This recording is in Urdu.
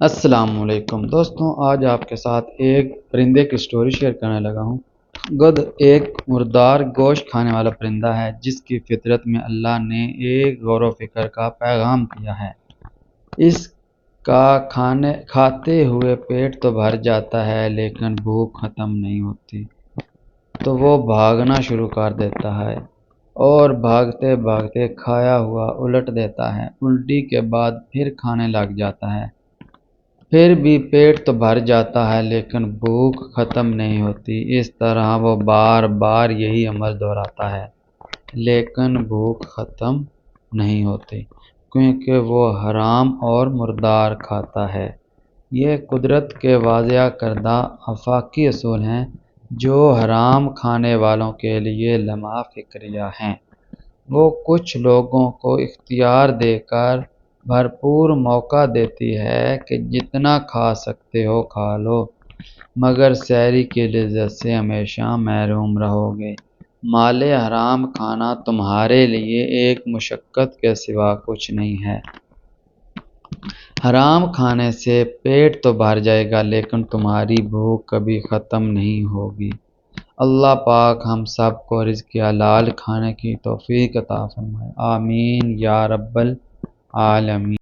السلام علیکم دوستوں، آج آپ کے ساتھ ایک پرندے کی سٹوری شیئر کرنے لگا ہوں۔ گدھ ایک مردار گوشت کھانے والا پرندہ ہے جس کی فطرت میں اللہ نے ایک غور و فکر کا پیغام دیا ہے۔ اس کا کھاتے ہوئے پیٹ تو بھر جاتا ہے لیکن بھوک ختم نہیں ہوتی، تو وہ بھاگنا شروع کر دیتا ہے اور بھاگتے بھاگتے کھایا ہوا الٹ دیتا ہے۔ الٹی کے بعد پھر کھانے لگ جاتا ہے۔ پھر بھی پیٹ تو بھر جاتا ہے لیکن بھوک ختم نہیں ہوتی۔ اس طرح وہ بار بار یہی عمل دہراتا ہے لیکن بھوک ختم نہیں ہوتی، کیونکہ وہ حرام اور مردار کھاتا ہے۔ یہ قدرت کے واضح کردہ آفاقی اصول ہیں جو حرام کھانے والوں کے لیے لمحہ فکریہ ہیں۔ وہ کچھ لوگوں کو اختیار دے کر بھرپور موقع دیتی ہے کہ جتنا کھا سکتے ہو کھا لو، مگر سحری کی لذت سے ہمیشہ محروم رہو گے۔ مال حرام کھانا تمہارے لیے ایک مشقت کے سوا کچھ نہیں ہے۔ حرام کھانے سے پیٹ تو بھر جائے گا لیکن تمہاری بھوک کبھی ختم نہیں ہوگی۔ اللہ پاک ہم سب کو رزق حلال کھانے کی توفیق عطا فرمائے، آمین یا رب العالمین۔